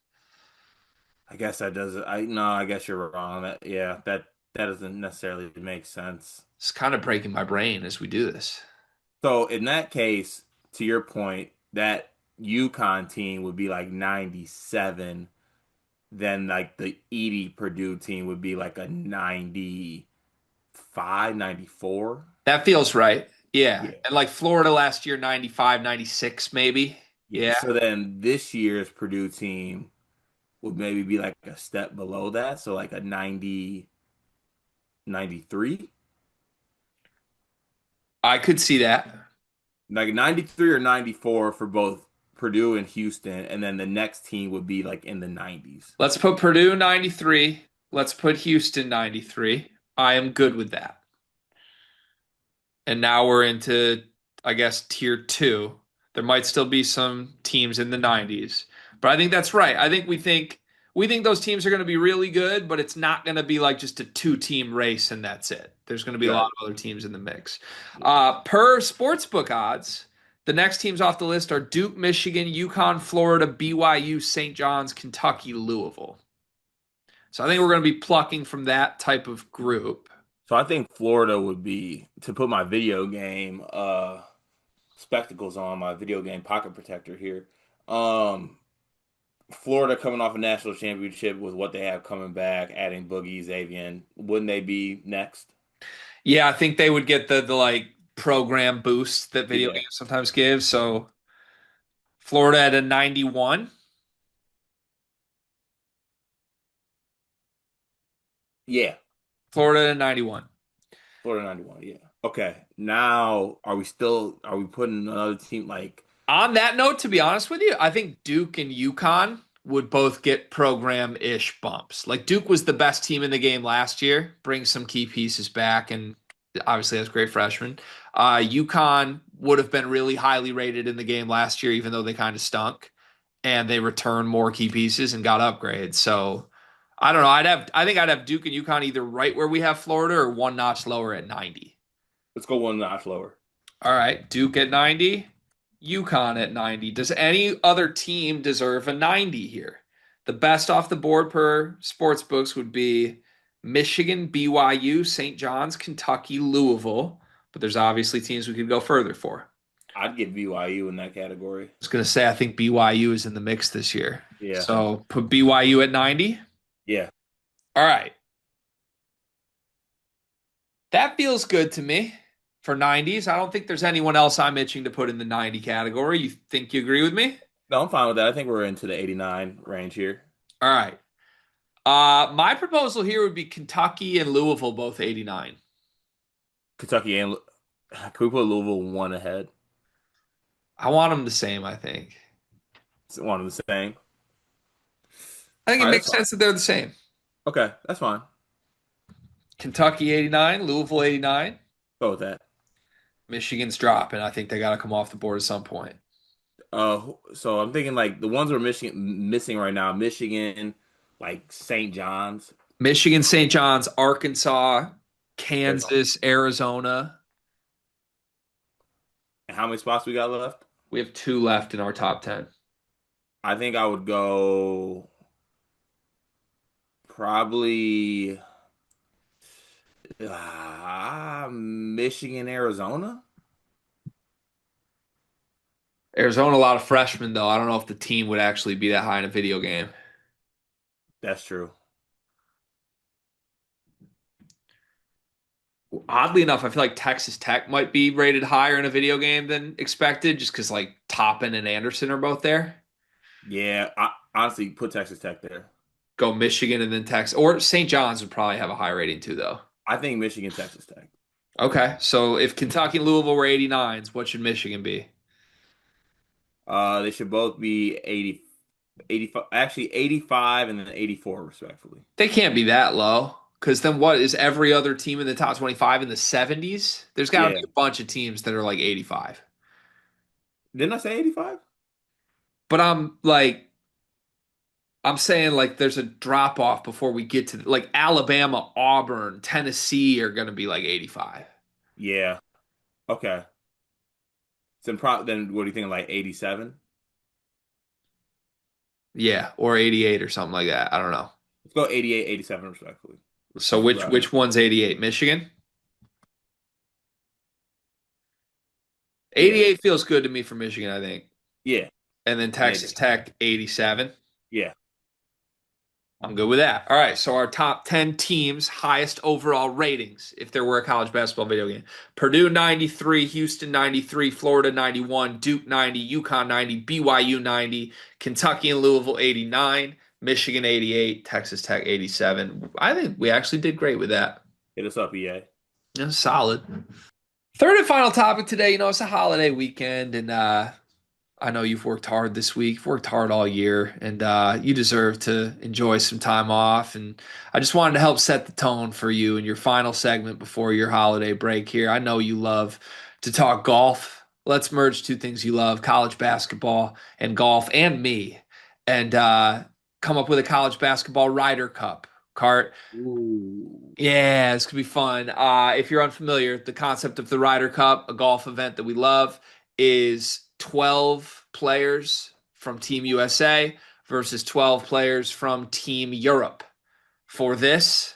I guess that doesn't I no, I guess you're wrong. That doesn't necessarily make sense. It's kind of breaking my brain as we do this. So in that case, to your point, that UConn team would be like 97, then like the Edie Purdue team would be like a 95, 94. That feels right. Yeah. Yeah. And like Florida last year, 95, 96, maybe. Yeah. Yeah. So then this year's Purdue team would maybe be like a step below that. So like a 90, 93, I could see that. like 93 or 94 for both Purdue and Houston. And then the next team would be like in the 90s. Let's put Purdue 93. Let's put Houston 93. I am good with that. And now we're into, I guess, tier two. There might still be some teams in the 90s, but I think that's right. I think we think those teams are going to be really good, but it's not going to be like just a two-team race and that's it. There's going to be a lot Right. of other teams in the mix. Yeah. Per sportsbook odds, the next teams off the list are Duke, Michigan, UConn, Florida, BYU, St. John's, Kentucky, Louisville. So I think we're going to be plucking from that type of group. So I think Florida would be to put my video game spectacles on, my video game pocket protector here. Um Florida coming off a national championship with what they have coming back, adding Boogie, Xavier, wouldn't they be next? Yeah, I think they would get the like program boost that video Yeah. games sometimes give. So Florida at a 91, Yeah. Florida at a 91. Florida 91, yeah. Okay. Now are we putting another team like On that note, to be honest with you, I think Duke and UConn would both get program-ish bumps. Like Duke was the best team in the game last year, brings some key pieces back, and obviously has great freshmen. UConn would have been really highly rated in the game last year, even though they kind of stunk, and they returned more key pieces and got upgrades. So I don't know. I think I'd have Duke and UConn either right where we have Florida or one notch lower at 90. Let's go one notch lower. All right, Duke at 90, UConn at 90. Does any other team deserve a 90 here? The best off the board per sports books would be Michigan, BYU, St. John's, Kentucky, Louisville, but there's obviously teams we could go further for. I'd get BYU in that category. I was going to say I think BYU is in the mix this year. Yeah. So put BYU at 90. Yeah. All right. That feels good to me for 90s. I don't think there's anyone else I'm itching to put in the 90 category. You think you agree with me? No, I'm fine with that. I think we're into the 89 range here. All right. My proposal here would be Kentucky and Louisville both 89. Kentucky and can we put Louisville one ahead? I want them the same, I think. It's one of the same. I think All it right, that's makes fine. sense that they're the same. Okay, that's fine. Kentucky 89, Louisville 89. Go with that. Michigan's dropping. I think they got to come off the board at some point. So I'm thinking like the ones we're missing right now, Michigan, like St. John's, Michigan, St. John's, Arkansas, Arizona. Kansas, Arizona. And how many spots we got left? We have two left in our top 10. I think I would go probably Michigan, Arizona. Arizona, a lot of freshmen, though. I don't know if the team would actually be that high in a video game. That's true. Oddly enough, I feel like Texas Tech might be rated higher in a video game than expected, just because like Toppin and Anderson are both there. Yeah, honestly, put Texas Tech there. Go Michigan and then Texas, or St. John's would probably have a high rating too, though. I think Michigan, Texas Tech. Okay, so if Kentucky and Louisville were 89s, what should Michigan be? They should both be 80, 85, actually 85 and then 84, respectfully. They can't be that low, because then what is every other team in the top 25 in the 70s? There's got to be Yeah. a bunch of teams that are like 85. Didn't I say 85? But I'm saying like there's a drop off before we get to like Alabama, Auburn, Tennessee are going to be like 85. Yeah. Okay. Then what do you think, like 87? Yeah, or 88 or something like that. I don't know. Let's go 88, 87, respectfully. So which one's 88? Michigan? Yeah. 88 feels good to me for Michigan, I think. Yeah. And then Yeah. Texas Tech 87. Yeah. I'm good with that. All right, so our top 10 teams, highest overall ratings if there were a college basketball video game. Purdue 93, Houston 93, Florida 91, Duke 90, UConn 90, BYU 90, Kentucky and Louisville 89, Michigan 88, Texas Tech 87. I think we actually did great with that. Hit us up, EA. Yeah, solid. Third and final topic today, it's a holiday weekend, and I know you've worked hard this week, you've worked hard all year, and you deserve to enjoy some time off. And I just wanted to help set the tone for you in your final segment before your holiday break here. I know you love to talk golf. Let's merge two things you love, college basketball and golf, and me, and come up with a college basketball Ryder Cup cart. Ooh. Yeah, this could be fun. If you're unfamiliar, the concept of the Ryder Cup, a golf event that we love, is 12 players from Team USA versus 12 players from Team Europe. For this,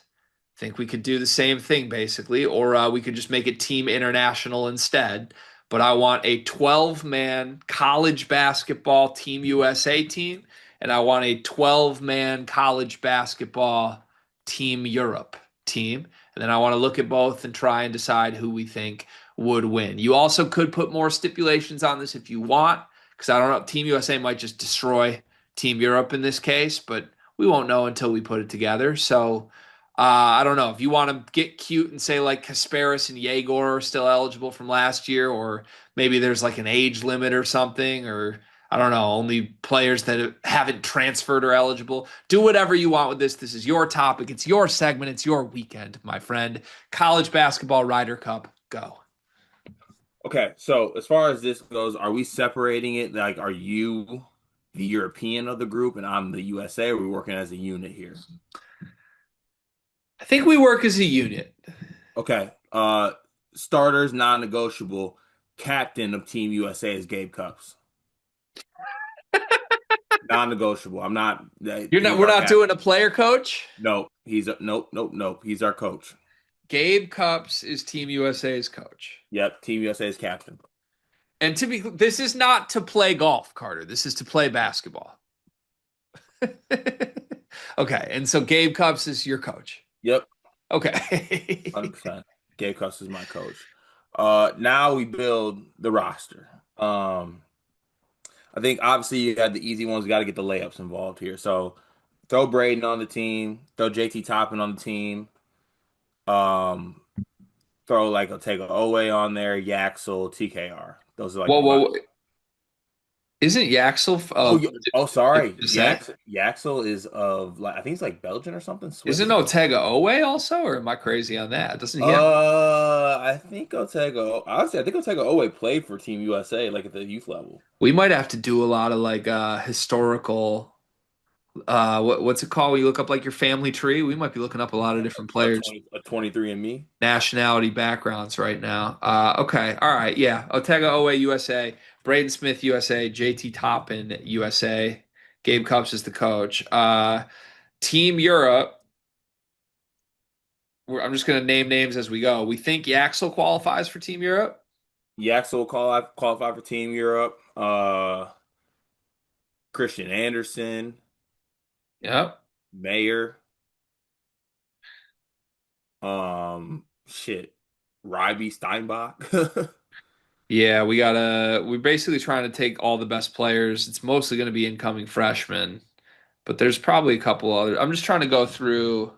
I think we could do the same thing basically, or we could just make it Team International instead. But I want a 12-man college basketball Team USA team, and I want a 12-man college basketball Team Europe team. And then I want to look at both and try and decide who we think would win. You also could put more stipulations on this if you want, because I don't know, Team USA might just destroy Team Europe in this case, but we won't know until we put it together. So I don't know if you want to get cute and say like Kasparis and Yegor are still eligible from last year, or maybe there's like an age limit or something, or I don't know, only players that haven't transferred are eligible. Do whatever you want with this. This is your topic. It's your segment. It's your weekend, my friend. College basketball Ryder Cup. Go. Okay, so as far as this goes, are we separating it? Like, are you the European of the group and I'm the USA, or are we working as a unit here? think we work as a unit. Okay. Starters non-negotiable. Captain of Team USA is Gabe Cupps. Non-negotiable. I'm not. You're not. He's We're our not captain. doing a player coach. No, nope. He's our coach. Gabe Cupps is Team USA's coach. Yep, Team USA is captain. And to be, this is not to play golf, Carter. This is to play basketball. Okay, and so Gabe Cupps is your coach. Yep, Okay. 100%. Gabe Cupps is my coach. Now we build the roster. I think obviously you had the easy ones. You got to get the layups involved here. So throw Braden on the team. Throw JT Toppin on the team. Um, Throw like Otega Owe on there. Yaxel, TKR. Those are like Whoa, the five. whoa, isn't Yaxel Oh, of sorry. USA? Yaxel is of like I think he's like Belgian or something, Isn't Swiss. Otega Owe also, or am I crazy on that? Doesn't he have? I think Otega. Honestly, I think Otega Owe played for Team USA, like at the youth level. We might have to do a lot of like historical what's it called when you look up like your family tree? We might be looking up a lot of different players, A 23 and me. nationality backgrounds right now. Okay, all right, yeah. Otega Owe USA, Braden Smith USA, JT Toppin USA, Gabe Cupps is the coach. Team Europe. I'm just going to name names as we go. We think Yaxel qualifies for Team Europe. Yaxel qualified for Team Europe. Christian Anderson, Yep. Mayer, shit, Ryby Steinbach. Yeah, we're basically trying to take all the best players. It's mostly going to be incoming freshmen, but there's probably a couple other. I'm just trying to go through.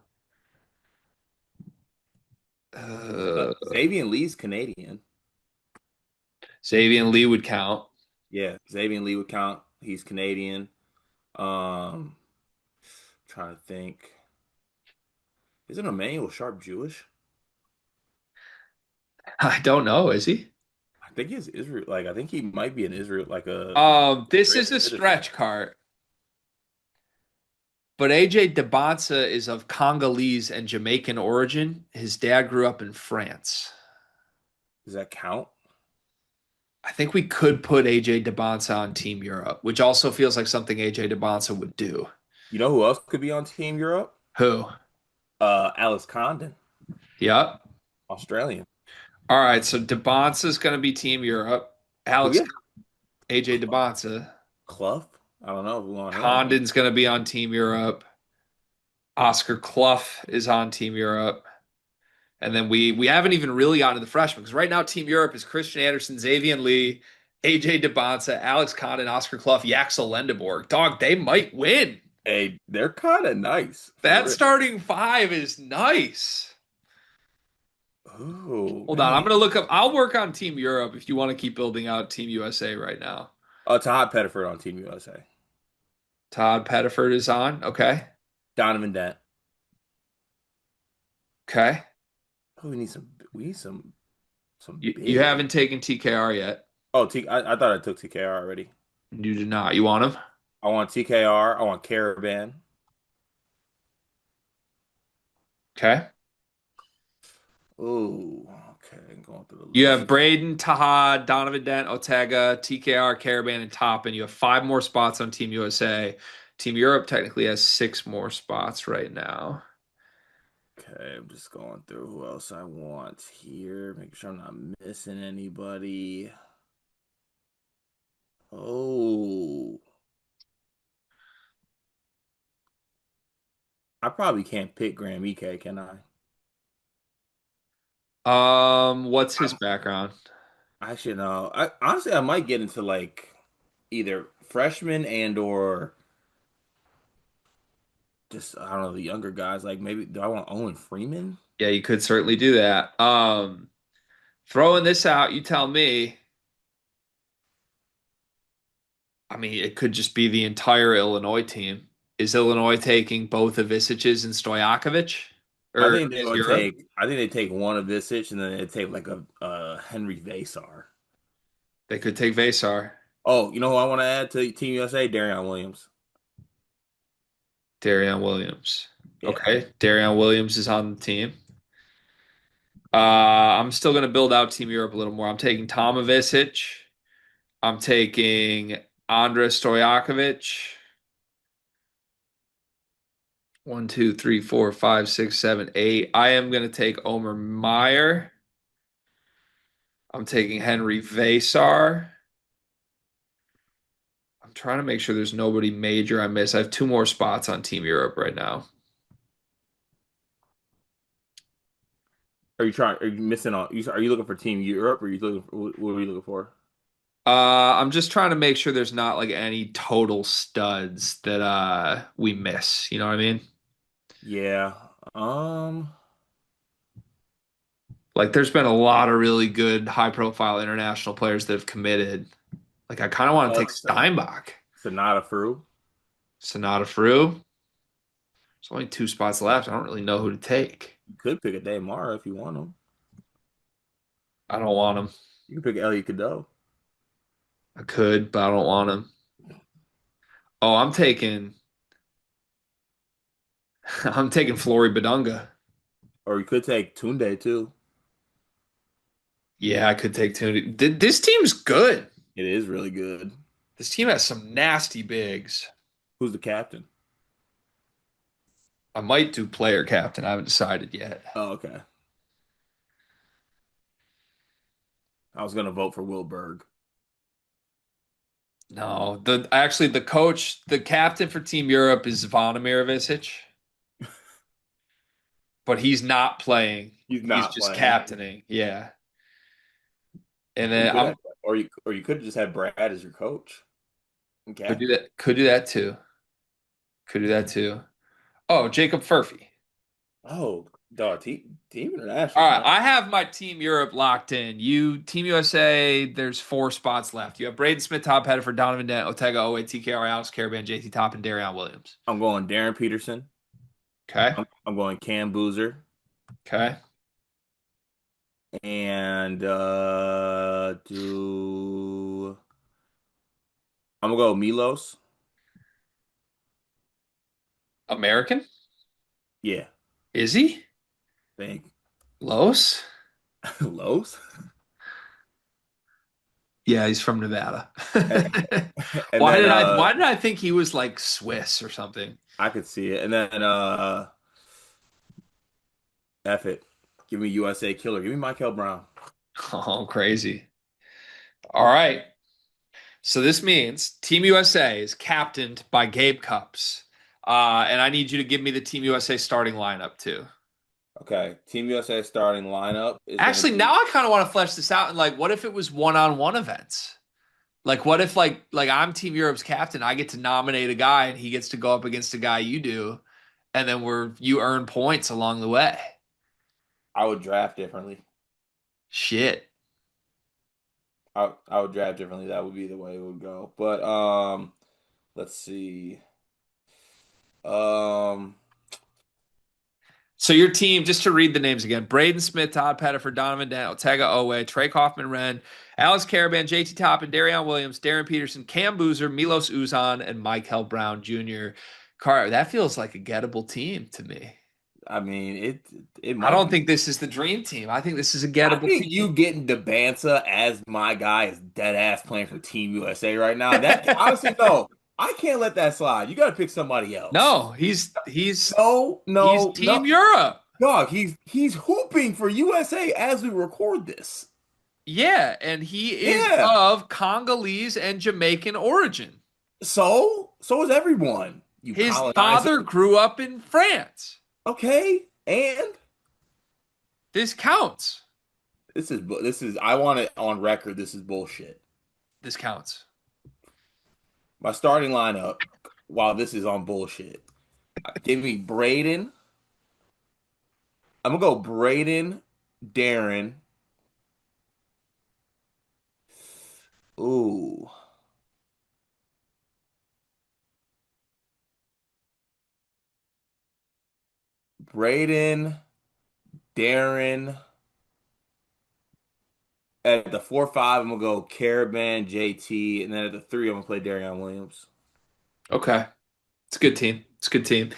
Uh, Xavier Lee's Canadian. Xavier Lee would count. Yeah, Xavier Lee would count. He's Canadian. Um, Trying to think. Isn't Emmanuel Sharp Jewish? I don't know, is he? I think he's Israel. Like I think he might be an Israel, like a This is Israeli a citizen. stretch cart, but AJ Debonsa is of Congolese and Jamaican origin. His dad grew up in France. Does that count? I think we could put AJ Debonsa on Team Europe, which also feels like something AJ Debonsa would do. You know who else could be on Team Europe? Who? Alice Condon, Yep. Australian. All right, so Debonsa is going to be Team Europe. Do we Alex have AJ Debonsa. Clough? I don't know if we want him. Condon's going to be on Team Europe. Oscar Clough is on Team Europe. And then we haven't even really gotten to the freshmen because right now Team Europe is Christian Anderson, Xavier Lee, AJ Debonsa, Alex Condon, Oscar Clough, Yaxel Lendeborg. Dog, they might win. Hey, they're kind of nice for That real. starting five is nice. Oh Hold on, I'm man. gonna look up. I'll work on Team Europe if you want to keep building out Team USA right now. Todd Pettiford on Team USA. Todd Pettiford is on. Okay. Donovan Dent. Okay. Oh, we need some You big. haven't taken TKR yet. Oh, I thought I took TKR already. You do not. You want him? I want TKR. I want Caravan. Okay. Oh, okay. Going through the You have list. Braden, Tahad, Donovan Dent, Otega, TKR, Caravan, and Toppin. You have five more spots on Team USA. Team Europe technically has six more spots right now. Okay, I'm just going through who else I want here. Make sure I'm not missing anybody. Oh, I probably can't pick Graham EK, can I? What's his I'm, background? I should know. I honestly I might get into like either freshman and or just I don't know the younger guys. Like maybe do I want Owen Freeman? Yeah, you could certainly do that. Throwing this out, you tell me. I mean, it could just be the entire Illinois team. Is Illinois taking both Ivisiches and Stojakovic? I Or think they is would Europe? take. I think they take one of Visich and then they take like a Henry Vasar. They could take Vasar, Oh, you know who I want to add to Team USA? Darion Williams. Darion Williams. Yeah. Okay. Darion Williams is on the team. I'm still going to build out Team Europe a little more. I'm taking Tomovicic. I'm taking Andres Stojakovic. One, two, three, four, five, six, seven, eight. I am going to take Omer Meyer. I'm taking Henry Vasar. I'm trying to make sure there's nobody major I miss. I have two more spots on Team Europe right now. Are you missing on, are you looking for Team Europe or are you looking for, what are you looking for? I'm just trying to make sure there's not like any total studs that we miss. You know what I mean? Yeah. Um, Like there's been a lot of really good high profile international players that have committed. Like I kind of want to take Steinbach, Sonata Fru. Sonata Frew. There's only two spots left. I don't really know who to take. You could pick a Daymara if you want him. I don't want him. You can pick Elliot Cadeau. I could, but I don't want him. Oh, I'm taking Flory Badunga. Or you could take Tunde too. Yeah, I could take Tony. This team's good. It is really good. This team has some nasty bigs. Who's the captain? I might do player captain. I haven't decided yet. Oh, okay. I was gonna vote for Will Berg. No, the coach, the captain for Team Europe is Zvonimir Visic, but he's not playing. He's He's not just playing. captaining. Yeah. And You then could I'm have, or you could have just had Brad as your coach and could do captain. that. Could do that too. Could do that too. Oh, Jacob Furphy. Oh, dog, team All international, right, man. I have my Team Europe locked in. You, Team USA, there's four spots left. You have Braden Smith, top header for Donovan Dent, Otega, Owe, TKR, Alex Caravan, JT Top, and Darion Williams. I'm going Darren Peterson. Okay. I'm going Cam Boozer, Okay. and do I'm gonna go Milos. American? Yeah, Is he? think Los? Los, Yeah, he's from Nevada. and, and Why then did I think he was like Swiss or something? I could see it, and then F it, give me USA killer, give me Michael Brown. Oh, crazy. All right. So this means Team USA is captained by Gabe Cups. And I need you to give me the Team USA starting lineup too. Okay, Team USA starting lineup is gonna Actually, be. now I kind of want to flesh this out and like, what if it was one-on-one events? Like, what if like I'm Team Europe's captain, I get to nominate a guy and he gets to go up against a guy you do, and then you earn points along the way. I would draft differently. Shit. I would draft differently. That would be the way it would go. But let's see. Um, So your team, just to read the names again: Braden Smith, Todd Pettiford, Donovan Dent, Otega Owe, Trey Kaufman Wren, Alex Caravan, JT Top, and Darion Williams, Darren Peterson, Cam Boozer, Milos Uzan, and Michael Brown Jr. Car, that feels like a gettable team to me. I mean it I might don't be. think this is the dream team. I think this is a I gettable think team. you getting Debanza as my guy is dead ass playing for Team USA right now. That honestly, no, I can't let that slide. You got to pick somebody else. No, No, he's no, Team no, Europe. dog. He's hooping for USA as we record this. Yeah, and he is Yeah. of Congolese and Jamaican origin. So is everyone. You His colonizer. father grew up in France. Okay, and This counts. this is I want it on record. This is bullshit. This counts. My starting lineup, while this is on bullshit, give me Braden. I'm gonna go Braden, Darren. Ooh, Braden, Darren. At the 4-5, I'm gonna go Caravan, JT, and then at the 3, I'm gonna play Darion Williams. Okay. It's a good team. It's a good team.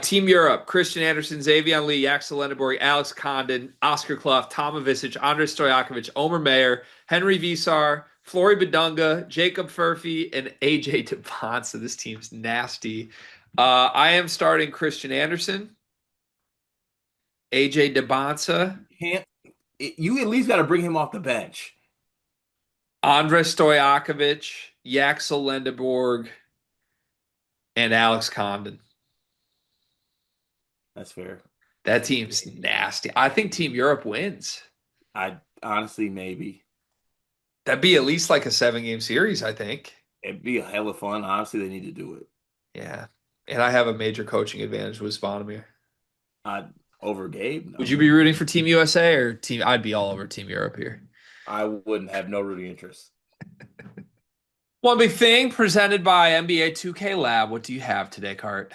Team Europe, Christian Andersen, Xavier Lee, Axel Lenneborg, Alex Condon, Oscar Clough, Tom Ivicic, Andrei Stojakovic, Omer Mayer, Henry Visar, Flory Badunga, Jacob Furphy, and AJ DeBont. So this team's nasty. I am starting Christian Andersen, AJ DeBonsa, Can't you at least got to bring him off the bench? Andrei Stojakovic, Yaxel Lendeborg, and Alex Condon. That's fair. That team's nasty. I think Team Europe wins. I honestly maybe That'd be at least like a 7 game series, I think. it'd be a hell of fun. Honestly, they need to do it. Yeah. And I have a major coaching advantage with Svanomir. I over Gabe, Would you no. be rooting for Team USA or Team? I'd be all over Team Europe here. I wouldn't have no rooting interest. One big thing presented by NBA 2K Lab. What do you have today, Cart?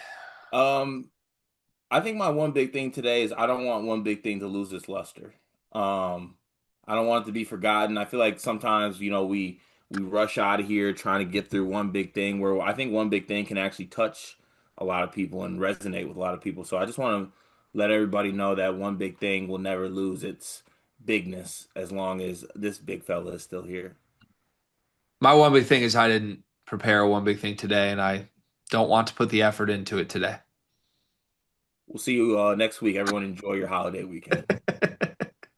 Um, I think my one big thing today is I don't want one big thing to lose its luster. Um, I don't want it to be forgotten. I feel like sometimes, we rush out of here trying to get through one big thing where I think one big thing can actually touch a lot of people and resonate with a lot of people. So I just want to let everybody know that one big thing will never lose its bigness as long as this big fella is still here. My one big thing is I didn't prepare one big thing today, and I don't want to put the effort into it today. We'll see you next week. Everyone enjoy your holiday weekend.